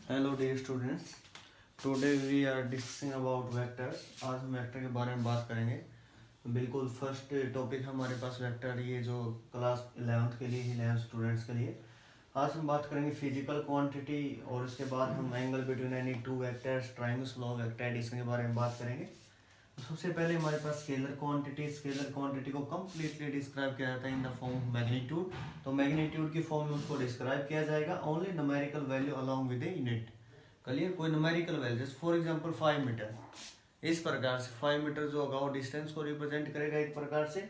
Hello dear students, today we are discussing about vectors. आज हम vector के बारे में बात करेंगे। बिल्कुल फर्स्ट टॉपिक हमारे पास वेक्टर, ये जो क्लास 11th के लिए, 11 स्टूडेंट्स के लिए। आज हम बात करेंगे फिजिकल क्वांटिटी और उसके बाद हम angle between any two vectors, triangles, law of vector addition के बारे में बात करेंगे। तो सबसे पहले हमारे पास स्केलर क्वांटिटी को कम्प्लीटली डिस्क्राइब किया जाता है in the form of magnitude. तो मैग्नीट्यूड की फॉर्म में उसको डिस्क्राइब किया जाएगा only numerical value along with the unit. Clear, कोई न्यूमेरिकल वैल्यू जैसे फॉर एग्जांपल 5 मीटर, इस प्रकार से 5 मीटर जो होगा वो डिस्टेंस को रिप्रेजेंट करेगा एक प्रकार से।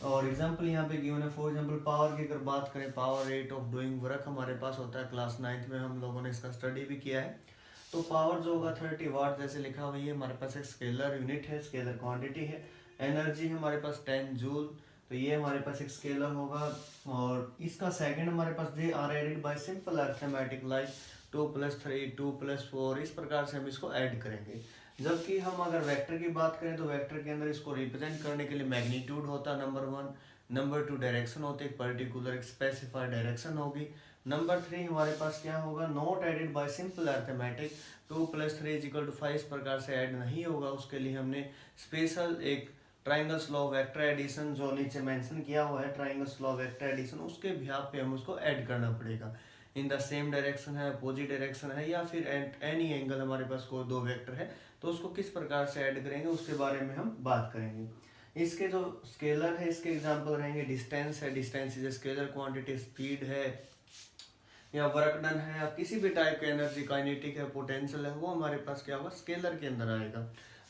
और एग्जांपल यहाँ पे गिवन है, फॉर एग्जांपल पावर की अगर बात करें, power rate of doing work हमारे पास होता है, क्लास 9th में हम लोगों ने इसका स्टडी भी किया है। तो पावर जो होगा 30 वाट जैसे लिखा हुआ है, हमारे पास एक स्केलर यूनिट है, स्केलर क्वांटिटी है। एनर्जी हमारे पास 10 जूल, तो ये हमारे पास एक स्केलर होगा। और इसका सेकंड हमारे पास they are added by simple arithmetic like 2 + 3 2 + 4, इस प्रकार से हम इसको ऐड करेंगे। जबकि हम अगर वेक्टर की बात करें तो वेक्टर के अंदर इसको रिप्रेजेंट करने के लिए मैग्नीट्यूड होता है नंबर 1, नंबर 2 डायरेक्शन होते हैं, एक पर्टिकुलर एक स्पेसिफाइड डायरेक्शन होगी। नंबर 3 हमारे पास क्या होगा, not added by simple arithmetic, 2 + 3 = 5, इस प्रकार से ऐड नहीं होगा। उसके लिए हमने स्पेशल एक ट्राइंगल्स लॉ वेक्टर एडिशन जो नीचे मेंशन किया हुआ है, ट्राइंगल्स लॉ वेक्टर एडिशन, उसके बिहाफ पे हम उसको ऐड करना पड़ेगा। इन द सेम डायरेक्शन है, अपोजिट डायरेक्शन है, या फिर एट एनी एंगल हमारे पास कोई दो वेक्टर है, तो उसको किस प्रकार से ऐड करेंगे उसके बारे में हम बात करेंगे। इसके जो स्केलर है, इसके एग्जांपल रहेंगे डिस्टेंस है, distance is scalar quantity, speed है या वर्क डन है, या किसी भी टाइप का एनर्जी, काइनेटिक है, पोटेंशियल है, वो हमारे पास क्या होगा, स्केलर के अंदर आएगा।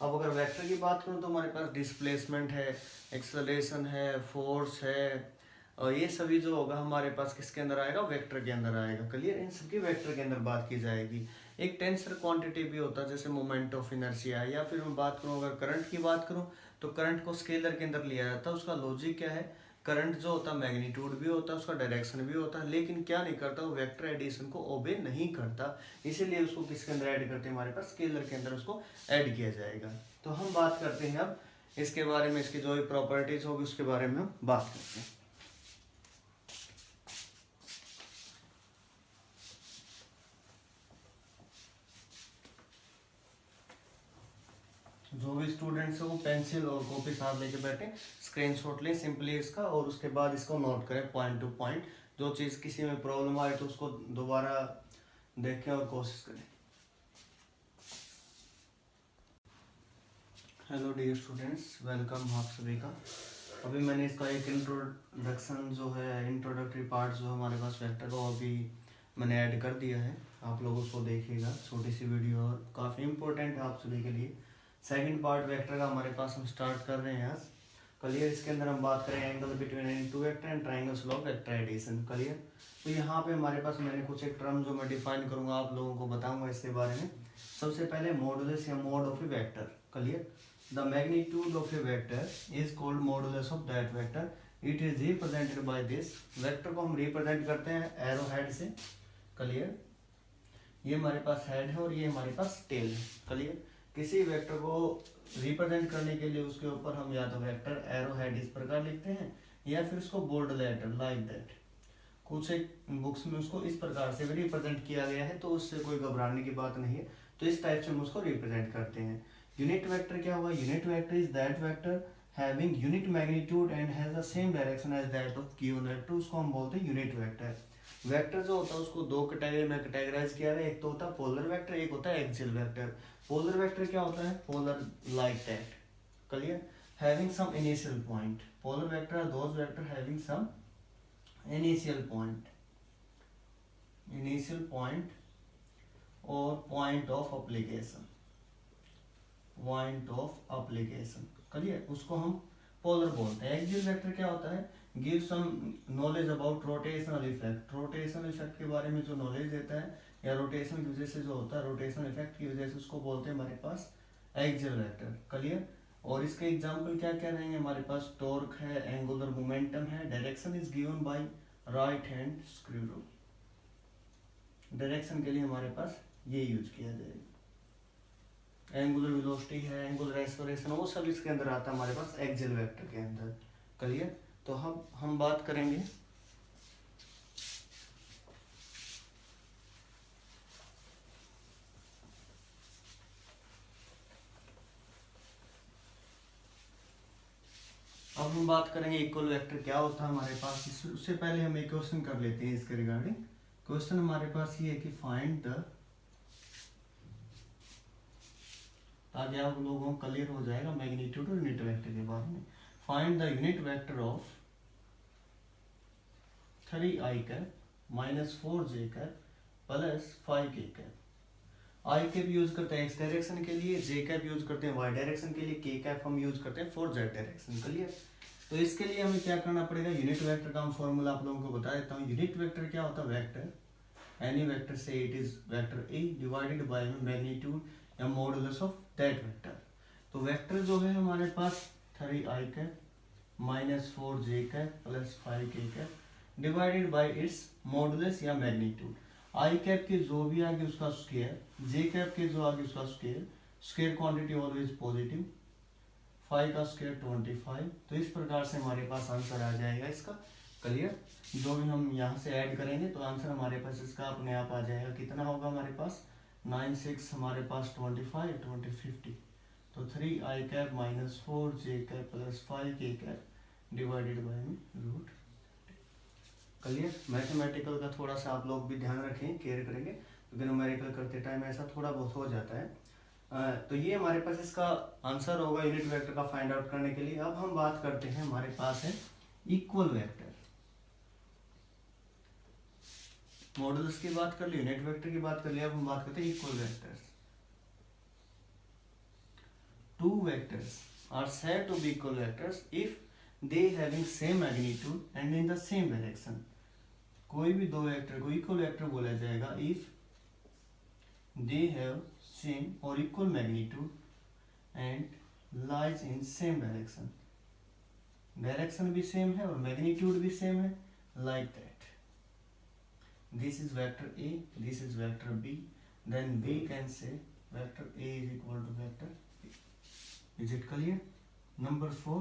अब अगर वेक्टर की बात करूँ तो हमारे पास डिस्प्लेसमेंट है, एक्सेलरेशन है, फोर्स है, और ये सभी जो होगा हमारे पास किसके अंदर आएगा, वेक्टर के अंदर आएगा। क्लियर, इन सबकी वेक्टर के अंदर बात की जाएगी। एक टेंसर क्वांटिटी भी होता है जैसे मोमेंट ऑफ इनर्शिया है, या फिर मैं बात करूँ अगर करंट की बात करूँ तो करंट को स्केलर के अंदर लिया जाता है। उसका लॉजिक क्या है, करंट जो होता है मैग्नीट्यूड भी होता है, उसका डायरेक्शन भी होता है, लेकिन क्या नहीं करता, वो वेक्टर एडिशन को ओबे नहीं करता, इसीलिए उसको किसके अंदर ऐड करते हैं, हमारे पास स्केलर के अंदर उसको ऐड किया जाएगा। तो हम बात करते हैं अब इसके बारे में, इसकी जो भी प्रॉपर्टीज होगी उसके बारे में हम बात करते हैं। जो भी स्टूडेंट्स है वो पेंसिल और कॉपी साथ लेके बैठे, स्क्रीनशॉट लें सिंपली इसका, और उसके बाद इसको नोट करें पॉइंट टू पॉइंट। जो चीज़ किसी में प्रॉब्लम आए तो उसको दोबारा देखें और कोशिश करें। हेलो डियर स्टूडेंट्स, वेलकम आप सभी का। अभी मैंने इसका एक इंट्रोडक्शन जो है, इंट्रोडक्टरी पार्ट जो हमारे पास वेक्टर का, वो अभी मैंने ऐड कर दिया है। आप लोग उसको देखिएगा, छोटी सी वीडियो और काफ़ी इंपॉर्टेंट है आप सभी के लिए। सेकंड पार्ट वेक्टर का हमारे पास हम स्टार्ट कर रहे हैं आज। क्लियर, इसके अंदर हम बात करें angle between any two vector and triangles law of vector addition. Clear, तो यहाँ पे हमारे पास मैंने कुछ एक टर्म जो मैं डिफाइन करूंगा, आप लोगों को बताऊंगा इसके बारे में। सबसे पहले मॉडुलस या mode of a vector. Clear, the magnitude of a vector is called modulus of that vector, it is represented by this. Vector को हम रिप्रेजेंट करते हैं एरो हेड से। क्लियर, ये हमारे पास हेड है और ये हमारे पास टेल है। क्लियर, किसी वेक्टर को रिप्रेजेंट करने के लिए उसके ऊपर हम या तो वेक्टर एरो हेड इस प्रकार लिखते हैं, या फिर उसको बोल्ड लेटर लाइक दैट, कुछ एक बुक्स में उसको इस प्रकार से भी रिप्रेजेंट किया गया है, तो उससे कोई घबराने की बात नहीं है। तो इस टाइप से हम उसको रिप्रेजेंट करते हैं। यूनिट वेक्टर क्या हुआ, unit vector is that vector having unit magnitude and has the same direction as that of given vector, उसको हम बोलते हैं यूनिट वेक्टर। वेक्टर जो होता है उसको दो कैटेगरी में कैटेगराइज किया गया, एक तो होता है पोलर वेक्टर, एक होता है एक्सियल वेक्टर। पोलर वेक्टर क्या होता है, polar like that. Clear, having some initial point. Polar vector are those vector having some initial point, initial point और point of application, point of application. Clear, उसको हम polar बोलते हैं। Axial vector क्या होता है, give some knowledge about rotational effect, rotational effect के बारे में जो नॉलेज देता है, या रोटेशन की वजह से जो होता है, रोटेशनल इफेक्ट की वजह से, उसको बोलते हैं हमारे पास एक्सियल वेक्टर। क्लियर, और इसके एग्जांपल क्या क्या रहेंगे, हमारे पास टॉर्क है, एंगुलर मोमेंटम है, direction is given by right hand screw rule. Direction के लिए हमारे पास ये यूज किया जाएगा। एंगुलर वेलोसिटी है, एंगुलर एक्सेलरेशन, वो सब इसके अंदर आता है हमारे पास एक्सियल वेक्टर के अंदर। क्लियर, तो हम बात करेंगे अब हम बात करेंगे इक्वल वेक्टर क्या होता है हमारे पास। उससे पहले हम एक क्वेश्चन कर लेते हैं इसके रिगार्डिंग। क्वेश्चन हमारे पास ये है कि फाइंड द, ताकि आप लोगों को क्लियर हो जाएगा मैग्नीट्यूड और यूनिट वेक्टर के बारे में। Find the unit vector of 3i cap minus 4j cap plus 5k cap. I cap use करते हैं एक्स डायरेक्शन के लिए, जे कैप यूज करते हैं वाई डायरेक्शन के लिए, के कैप हम यूज करते हैं फॉर जेड डायरेक्शन के लिए। तो इसके लिए हमें क्या करना पड़ेगा, यूनिट वेक्टर का हम फॉर्मूला आप लोगों को बता देता हूँ। यूनिट वेक्टर क्या होता है, वेक्टर, एनी वेक्टर से it is vector A divided by magnitude या मॉडुलस ऑफ दैट वेक्टर। तो वेक्टर जो है हमारे पास 3i cap minus 4j cap plus 5k cap divided bye it's modulus या मैग्नीट्यूड। आई कैप के जो भी आगे उसका स्क्वायर, जे कैप के जो आगे उसका square, square quantity always positive, 5 का स्क्वायर 25। तो इस प्रकार से हमारे पास आंसर आ जाएगा इसका। क्लियर, जो भी हम यहाँ से ऐड करेंगे तो आंसर हमारे पास इसका अपने आप आ जाएगा। कितना होगा हमारे पास 9 6 हमारे पास 25 20 50। तो 3i cap minus 4j cap plus 5k cap divided by root. Clear, mathematical का थोड़ा सा आप लोग भी ध्यान रखें, केयर करेंगे, क्योंकि न्यूमेरिकल करते टाइम ऐसा थोड़ा बहुत हो जाता है। तो ये हमारे पास इसका आंसर होगा यूनिट वेक्टर का फाइंड आउट करने के लिए। अब हम बात करते हैं, हमारे पास है इक्वल वेक्टर। मॉडल्स की बात कर ली, यूनिट वेक्टर की बात कर ली, अब हम बात करते हैं equal vectors. Two vectors are said to be equal vectors if they having same magnitude and in the same direction। कोई भी दो वेक्टर को इक्वल वेक्टर बोला जाएगा if they have same और equal magnitude and lies in same direction। Direction भी same है और मैग्नीट्यूड भी सेम है, like that this is vector A, this is vector B, then we can say vector A is equal to vector B। is it clear? Number 4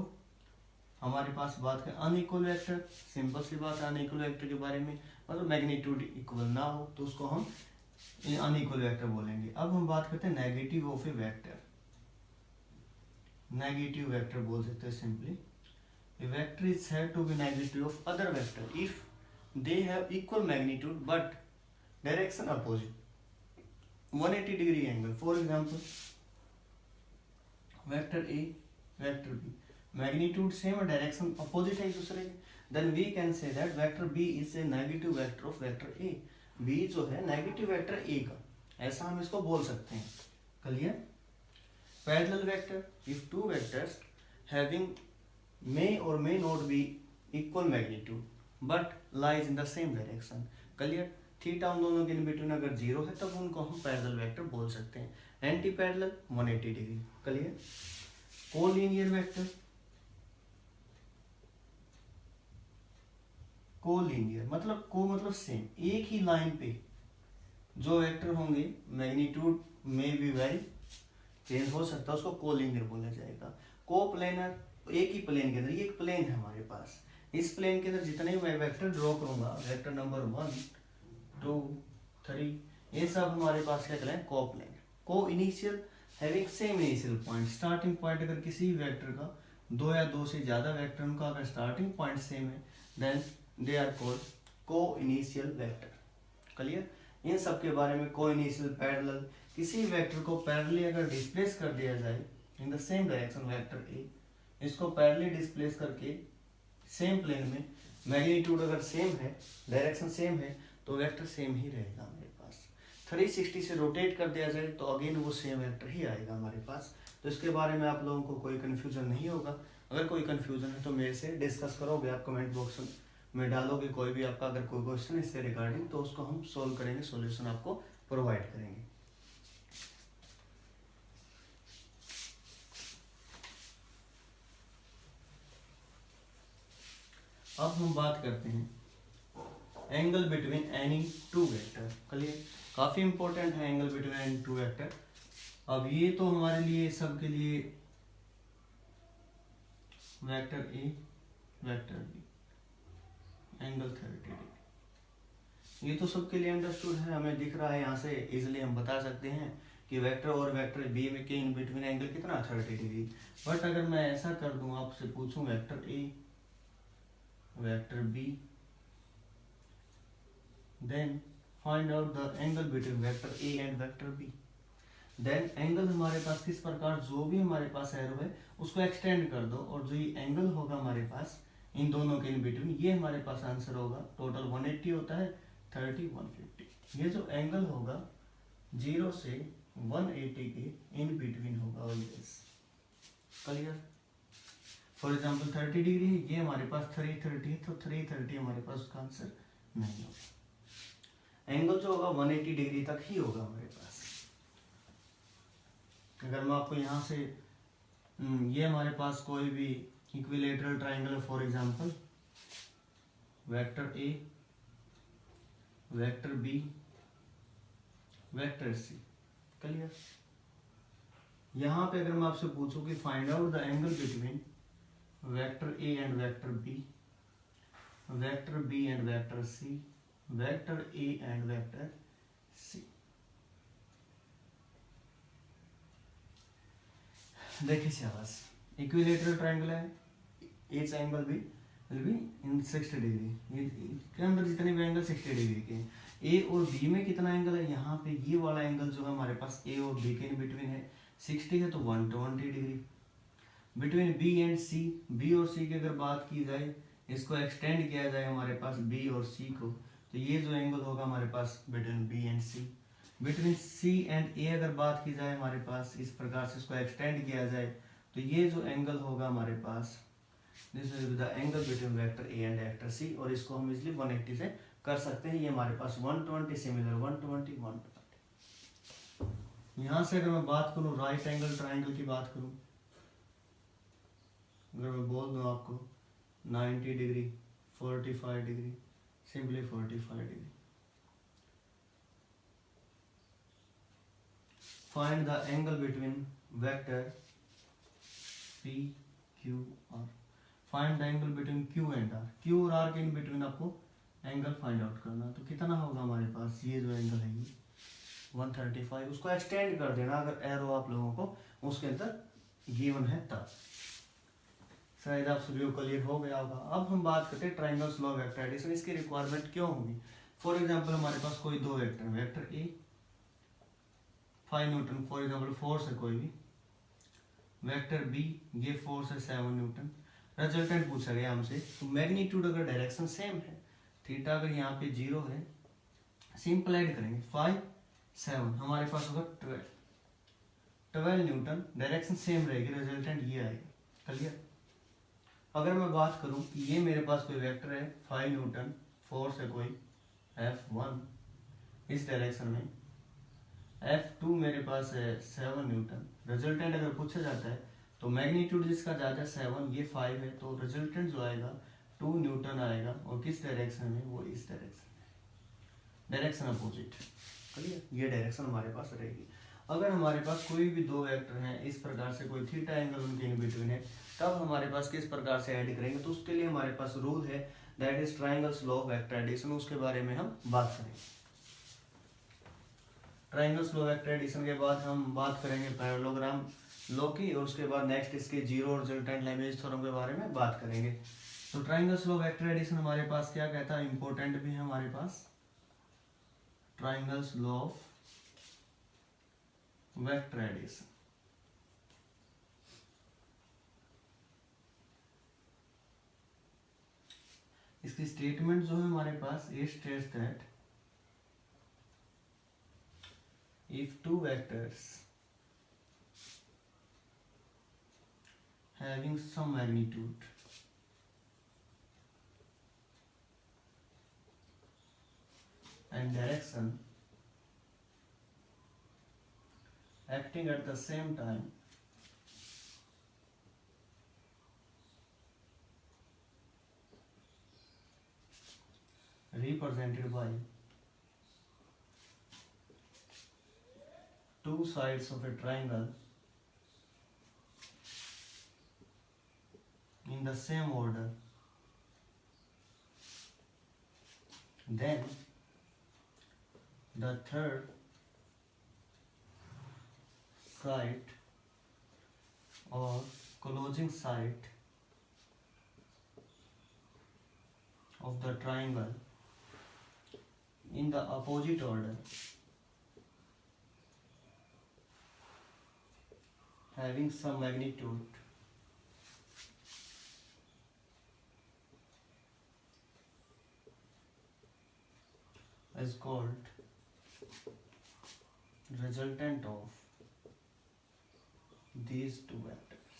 हमारे पास बात करें unequal vector. Simple सी बात है unequal vector के बारे में, मतलब मैग्नीट्यूड इक्वल ना हो तो उसको हम अनइक्वल वेक्टर बोलेंगे। अब हम बात करते हैं negative of a vector. Negative vector बोल सकते हैं simply, a vector is said to be negative of other vector if they have equal magnitude but direction opposite 180 degree angle. For example vector A vector B, magnitude same और direction opposite है एक दूसरे के, then we can say that vector B is a negative vector of vector A. B जो है negative vector A का, ऐसा हम इसको बोल सकते हैं। Clear, parallel vector, if two vectors having may और may not be equal magnitude but lies in the same direction. Clear, theta उन दोनों के इन बिटवीन अगर जीरो है तब उनको हम पैरेलल वेक्टर बोल सकते हैं। Anti parallel 180 degree. Clear, collinear vector, collinear मतलब को मतलब सेम, एक ही लाइन पे जो वेक्टर होंगे मैग्नीट्यूड में भी वेरी चेंज हो सकता है, उसको कोलिनियर बोला जाएगा। कोप्लेनर, एक ही प्लेन के अंदर, ये एक प्लेन है हमारे पास, इस प्लेन के अंदर जितने मैं वेक्टर ड्रॉ करूंगा, वेक्टर नंबर 1 2 3, ये सब हमारे पास क्या कहलाए, कोप्लेन। को initial having same initial point, starting point अगर किसी वेक्टर का दो या दो से ज्यादा वेक्टर उनका अगर स्टार्टिंग पॉइंट सेम है देन दे आर कॉल्ड को इनिशियल वेक्टर। क्लियर, इन सब के बारे में को इनिशियल, पैरेलल, किसी वेक्टर को पैरेलली अगर डिस्प्लेस कर दिया जाए इन the same direction vector A, इसको पैरेलली डिस्प्लेस करके सेम प्लेन में, मैग्नीट्यूड अगर सेम है डायरेक्शन सेम है तो वेक्टर सेम ही रहेगा हमारे पास। 360 से रोटेट कर दिया जाए तो अगेन वो सेम वेक्टर ही आएगा हमारे पास। तो इसके बारे में आप लोगों को कोई कन्फ्यूजन नहीं होगा। अगर कोई कन्फ्यूजन है तो मेरे से डिस्कस करोगे, आप कमेंट बॉक्स में डालोगे कोई भी आपका अगर कोई क्वेश्चन है इससे रिगार्डिंग, तो उसको हम सोल्व करेंगे, सॉल्यूशन आपको प्रोवाइड करेंगे। अब हम बात करते हैं angle between any two vector. Clear, काफी इंपॉर्टेंट है angle between any two vector. अब ये तो हमारे लिए सबके लिए vector A vector B angle 30 degree, ये तो सबके लिए अंडरस्टूड है, हमें दिख रहा है यहाँ से इजिली हम बता सकते हैं कि वेक्टर और वेक्टर बी में के इन बिटवीन एंगल कितना 30 डिग्री। बट अगर मैं ऐसा कर दूं, आपसे पूछूं vector A vector B, then find out the angle between vector A and vector B. Then angle हमारे पास किस प्रकार, जो भी हमारे पास एरो है उसको एक्सटेंड कर दो, और जो ये एंगल होगा हमारे पास इन दोनों के इन बिटवीन, ये हमारे पास आंसर होगा। टोटल 180 होता है, 30 150। ये जो एंगल होगा 0 से 180 के इन बिटवीन होगा always. Clear? For example 30 degree है, ये हमारे पास 330 है, तो 330 हमारे पास उसका आंसर नहीं होगा। एंगल जो होगा 180 डिग्री तक ही होगा हमारे पास। अगर मैं आपको यहाँ से ये हमारे पास कोई भी इक्विलेटरल ट्राइंगल है, for example vector A vector B vector C. Clear? यहाँ पे अगर मैं आपसे पूछूं कि find out the angle between vector A and vector B and vector C, vector A and vector C. देखिए शाबाश, इक्विलेटरल ट्रायंगल है, ईच एंगल भी विल बी इन 60 डिग्री। इसके अंदर जितने भी एंगल 60 डिग्री के। ए और बी में कितना एंगल है, यहाँ पे ये वाला एंगल जो है हमारे पास ए और बी के इन बिटवीन है 60 है, तो 120 degree. Between B and C, B और सी की अगर बात की जाए, इसको एक्सटेंड किया जाए हमारे पास बी और सी को, तो ये जो एंगल होगा हमारे पास between B and C. Between C and A अगर बात की जाए हमारे पास, इस प्रकार से इसको एक्सटेंड किया जाए, तो ये जो एंगल होगा हमारे पास, this is the angle between vector A and vector C, और इसको हम इजीली 180 से कर सकते हैं। ये हमारे पास 120 सिमिलर 120 120। यहाँ से अगर मैं बात करूँ राइट एंगल ट्राइंगल की बात करूँ, अगर मैं बोल दूँ आपको 90 degree 45 degree, simply 45 degree. Find the angle between vector P Q R. Find the angle between Q and R, Q और आर के इन बिटवीन आपको एंगल फाइंड आउट करना। तो कितना होगा हमारे पास, ये जो एंगल है ये 135, उसको एक्सटेंड कर देना अगर एरो आप लोगों को उसके अंदर गिवन है तब। शायद आप सभी को क्लियर हो गया होगा। अब हम बात करते हैं ट्राइंगल्स लॉ वेक्टर एडिशन, इसकी रिक्वायरमेंट क्यों होगी। फॉर एग्जांपल हमारे पास कोई दो vector, vector A 5 Newton for example force है कोई भी, वेक्टर बी ये फोर्स है 7 न्यूटन। रिजल्टेंट पूछा गया हमसे, तो मैग्नीट्यूड अगर डायरेक्शन सेम है, थीटा अगर यहाँ पे 0 है, सिंपल ऐड करेंगे 5 7, हमारे पास होगा 12 न्यूटन, डायरेक्शन सेम रहेगी, रिजल्टेंट ये आएगा। क्लियर? अगर मैं बात करूं कि ये मेरे पास कोई वेक्टर है 5 न्यूटन, फोर्स है कोई F1 इस डायरेक्शन में, F2 मेरे पास है 7 न्यूटन। रिजल्टेंट अगर पूछा जाता है तो मैग्नीट्यूड जिसका जाता है 7, ये 5 है, तो रिजल्टेंट जो आएगा 2 न्यूटन आएगा, और किस डायरेक्शन में, वो इस डायरेक्शन में, डायरेक्शन अपोजिट। क्लियर? ये डायरेक्शन हमारे पास रहेगी। अगर हमारे पास कोई भी दो वेक्टर हैं इस प्रकार से, कोई थीटा एंगल उनके इन बिटवीन है, तब हमारे पास किस प्रकार से ऐड करेंगे, तो उसके लिए हमारे पास रूल है, that is triangles law of vector addition, उसके बारे में हम बात करेंगे। Triangles law of vector addition के बाद हम बात करेंगे पैरेललोग्राम लॉ की, और उसके बाद नेक्स्ट इसके जीरो और रिजल्टेंट इमेज थ्योरम के बारे में बात करेंगे। तो triangles law of vector addition हमारे पास क्या कहता है, इंपॉर्टेंट भी है हमारे पास, triangles law of vector addition. इसकी स्टेटमेंट जो है हमारे पास, ये states that if two vectors having some magnitude and direction acting at the same time represented by two sides of a triangle in the same order, then the third side or closing side of the triangle in the opposite order having some magnitude is called resultant of these two vectors.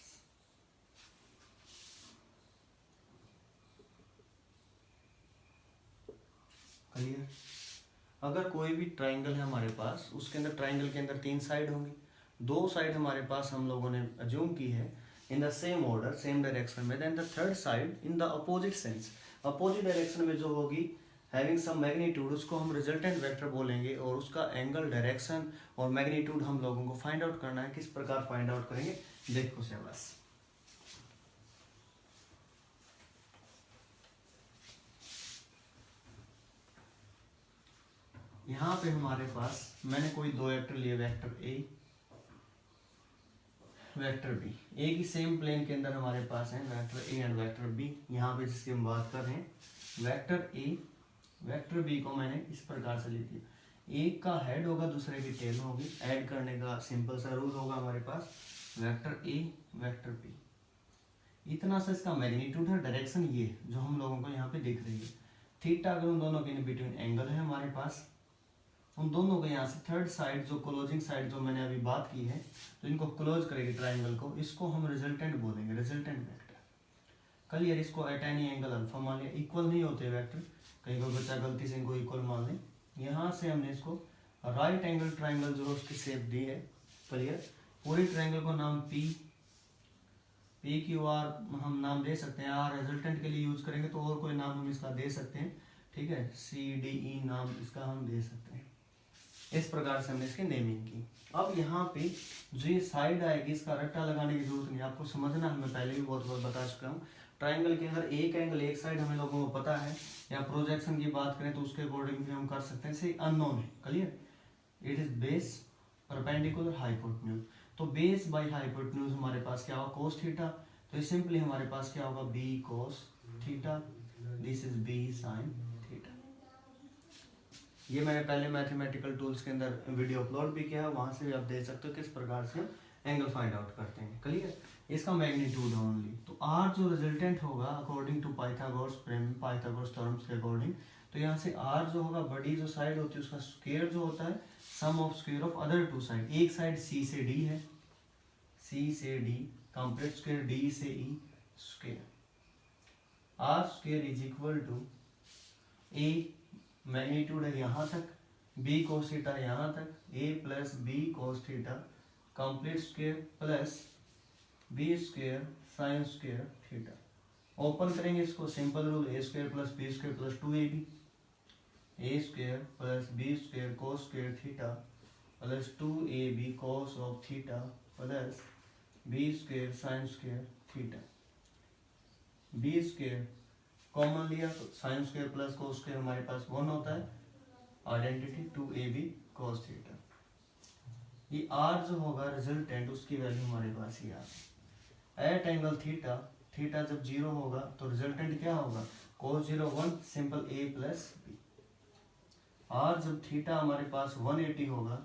Clear? अगर कोई भी triangle है हमारे पास, उसके अंदर triangle के अंदर 3 side होंगी, 2 साइड हमारे पास हम लोगों ने अज्यूम की है in the same order same direction में, then the third side in the opposite sense, opposite direction में जो होगी हैविंग सम मैग्नीट्यूड, उसको हम रिजल्टेंट वेक्टर बोलेंगे और उसका एंगल, डायरेक्शन और मैग्नीट्यूड हम लोगों को फाइंड आउट करना है। किस प्रकार फाइंड आउट करेंगे देखो से बस। यहाँ पे हमारे पास मैंने कोई 2 वेक्टर लिए, vector A vector B, A की सेम प्लेन के अंदर हमारे पास है vector A and vector B. यहाँ पे जिसकी हम बात कर रहे हैं वेक्टर ए वेक्टर बी को मैंने इस प्रकार से लिख दिया, एक का हेड होगा दूसरे की टेल होगी, ऐड करने का सिंपल सा रूल होगा हमारे पास वेक्टर ए वेक्टर बी। इतना सा इसका मैग्नीट्यूड है, डायरेक्शन ये जो हम लोगों को यहाँ पे दिख रही है थीटा, अगर उन दोनों के बिटवीन एंगल है हमारे पास, उन दोनों को यहाँ से थर्ड साइड जो क्लोजिंग साइड जो मैंने अभी बात की है, तो इनको क्लोज करेगी ट्राइंगल को, इसको हम रिजल्टेंट बोलेंगे, रिजल्टेंट वेक्टर। क्लियर? इसको एट एनी एंगल अल्फा मान लिया, इक्वल नहीं होते वेक्टर, कहीं कोई बच्चा गलती से इनको इक्वल मान ले, यहाँ से हमने इसको राइट एंगल ट्राइंगल जो है उसकी शेप दी है। क्लियर? पूरी ट्राइंगल को नाम पी क्यू आर हम नाम दे सकते हैं, आर रिजल्टेंट के लिए यूज करेंगे तो और कोई नाम हम इसका दे सकते हैं, ठीक है, सी डी ई नाम इसका हम दे सकते हैं। इस प्रकार से हमने इसकी नेमिंग की। अब यहाँ पे जो ये साइड आएगी इसका रट्टा लगाने की जरूरत नहीं, आपको समझना है, मैं पहले भी बहुत बार बता चुका हूँ। ट्राइंगल के अंदर एक एंगल एक साइड हमें लोगों को पता है, या प्रोजेक्शन की बात करें तो उसके अकॉर्डिंग भी हम कर सकते हैं, से अननोन है। Clear? It is base perpendicular hypotenuse, तो बेस बाय हाइपोटेन्यूज हमारे पास क्या होगा कोस थीटा, तो ये सिंपली हमारे पास क्या होगा B cos theta, this is B sine theta. ये मैंने पहले मैथमेटिकल टूल्स के अंदर वीडियो अपलोड भी किया है, वहां से भी आप देख सकते हो किस प्रकार से एंगल फाइंड आउट करते हैं। क्लियर? इसका मैग्नीट्यूड ओनली, तो आर जो रिजल्टेंट होगा अकॉर्डिंग टू पाइथागोरस थ्योरम्स के अकॉर्डिंग, तो यहाँ से आर जो होगा बड़ी जो साइड होती है उसका स्क्वायर जो होता है sum of square of other two side. एक साइड सी से डी है, सी से डी कंप्लीट स्क्वायर, डी से E square, R square is equal to A magnitude है यहाँ तक, बी कोस थीटा यहाँ तक, A plus B cos theta complete square plus B square sine square theta. Open करेंगे इसको, simple rule A square plus B square plus 2ab, A square plus B square cos square theta plus 2ab cos of theta plus B square sine square theta. B square common लिया तो sine square plus cos square हमारे पास 1 होता है, identity 2ab cos theta. ये are जो होगा resultant उसकी value हमारे पास ही आ गई। एट एंगल थीटा, थीटा जब 0 होगा तो रिजल्टेंट क्या होगा cos 0 1, simple A plus B. आर जब थीटा हमारे पास 180 होगा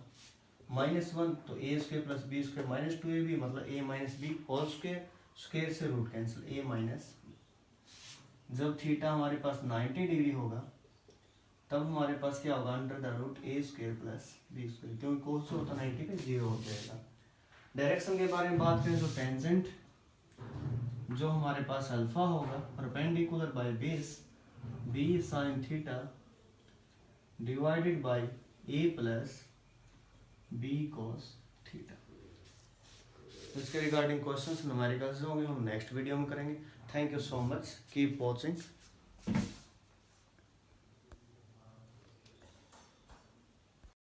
-1, तो A square plus B square minus 2ab, मतलब A minus B whole square, square से root cancel, A minus B. जब थीटा हमारे पास 90 डिग्री होगा तब हमारे पास क्या होगा under the root A square plus B square, क्योंकि कोस जो होता है 90 पे 0 हो जाएगा। डायरेक्शन के बारे में बात करें तो टेंजेंट जो हमारे पास अल्फा होगा perpendicular by base B sine theta divided by A plus B cos theta. इसके रिगार्डिंग क्वेश्चंस न्यूमेरिकल्स होंगे हम नेक्स्ट वीडियो में करेंगे। Thank you so much, keep watching.